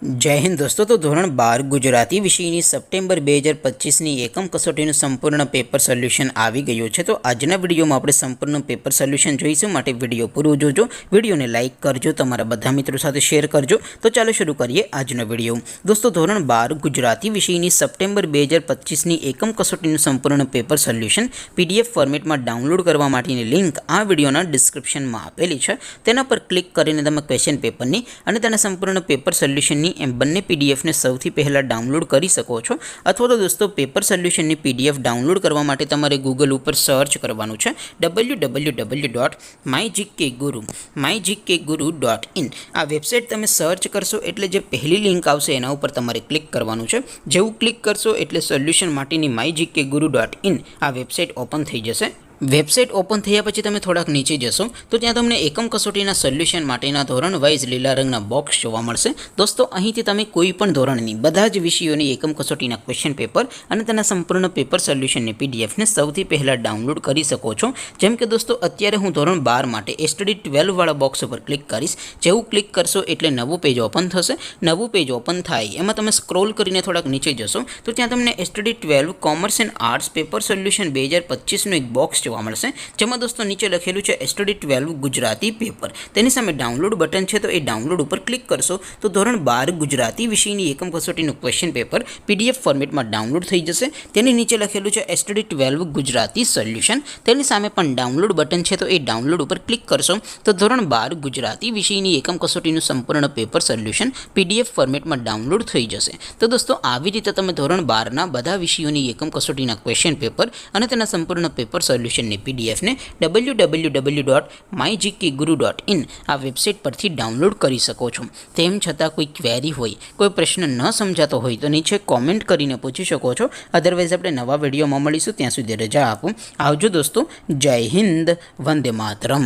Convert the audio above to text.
जय हिंद दोस्तों। तो धोरण 12 गुजराती विषयની સપ્ટેમ્બર 2025ની એકમ કસોટીનું સંપૂર્ણ પેપર સોલ્યુશન આવી ગયું છે। તો આજના વિડીયોમાં આપણે સંપૂર્ણ પેપર સોલ્યુશન જોઈશું, માટે વિડીયો પૂરો જોજો, વિડીયોને લાઇક કરજો, તમારા બધા મિત્રો સાથે શેર કરજો। તો ચાલો શરૂ કરીએ આજનો વિડીયો। દોસ્તો ધોરણ 12 ગુજરાતી વિષયની સપ્ટેમ્બર 2025ની એકમ કસોટીનું સંપૂર્ણ પેપર સોલ્યુશન પીડીએફ ફોર્મેટમાં ડાઉનલોડ કરવા માટેની લિંક આ વિડીયોના ડિસ્ક્રિપ્શનમાં આપેલી છે। તેના પર ક્લિક કરીને તમે ક્વેશ્ચન પેપરની અને તેના સંપૂર્ણ પેપર સોલ્યુશનની એમ બંને પીડીએફને સૌથી પહેલાં ડાઉનલોડ કરી શકો છો। અથવા તો દોસ્તો પેપર સોલ્યુશનની પીડીએફ ડાઉનલોડ કરવા માટે તમારે ગૂગલ ઉપર સર્ચ કરવાનું છે www.mygkguru.in। આ વેબસાઇટ તમે સર્ચ કરશો એટલે જે પહેલી લિંક આવશે એના ઉપર તમારે ક્લિક કરવાનું છે। જેવું ક્લિક કરશો એટલે સોલ્યુશન માટેની mygkguru.in આ વેબસાઇટ ઓપન થઈ જશે। વેબસાઇટ ઓપન થયા પછી તમે થોડાક નીચે જશો તો ત્યાં તમને એકમ કસોટીના સોલ્યુશન માટેના ધોરણ વાઇઝ લીલા રંગના બોક્સ જોવા મળશે। દોસ્તો અહીંથી તમે કોઈ પણ ધોરણની બધા જ વિષયોની એકમ કસોટીના ક્વેશ્ચન પેપર અને તેના સંપૂર્ણ પેપર સોલ્યુશનની પીડીએફને સૌથી પહેલાં ડાઉનલોડ કરી શકો છો। જેમ કે દોસ્તો અત્યારે હું ધોરણ 12 માટે સ્ટડી 12 વાળા બોક્સ ઉપર ક્લિક કરીશ। જેવું ક્લિક કરશો એટલે નવું પેજ ઓપન થશે। નવું પેજ ઓપન થાય એમાં તમે સ્ક્રોલ કરીને થોડાક નીચે જશો તો ત્યાં તમને study 12 commerce and arts paper solution 2025નું એક બોક્સ જોવા મળશે, જેમાં દોસ્તો નીચે લખેલું છે સ્ટડી 12 ગુજરાતી પેપર। તેની સામે ડાઉનલોડ બટન છે, તો એ ડાઉનલોડ ઉપર ક્લિક કરશો તો ધોરણ 12 ગુજરાતી વિષયની એકમ કસોટીનું ક્વેશ્ચન પેપર પીડીએફ ફોર્મેટમાં ડાઉનલોડ થઈ જશે। તેની નીચે લખેલું છે સ્ટડી 12 ગુજરાતી સોલ્યુશન, તેની સામે પણ ડાઉનલોડ બટન છે, તો એ ડાઉનલોડ ઉપર ક્લિક કરશો તો ધોરણ 12 ગુજરાતી વિષયની એકમ કસોટીનું સંપૂર્ણ પેપર સોલ્યુશન પીડીએફ ફોર્મેટમાં ડાઉનલોડ થઈ જશે। તો દોસ્તો આવી રીતે તમે ધોરણ 12ના બધા વિષયોની એકમ કસોટીના ક્વેશ્ચન પેપર અને તેના સંપૂર્ણ પેપર સોલ્યુશન પીડીએફને www.mygkguru.in આ વેબસાઇટ પરથી ડાઉનલોડ કરી શકો છો। તેમ છતાં કોઈ ક્વેરી હોય, કોઈ પ્રશ્ન ન સમજાતો હોય તો નીચે કોમેન્ટ કરીને પૂછી શકો છો। અધરવાઇઝ આપણે નવા વિડીયોમાં મળીશું, ત્યાં સુધી રજા આપો। આવજો દોસ્તો, જય હિન્દ, વંદે માતરમ।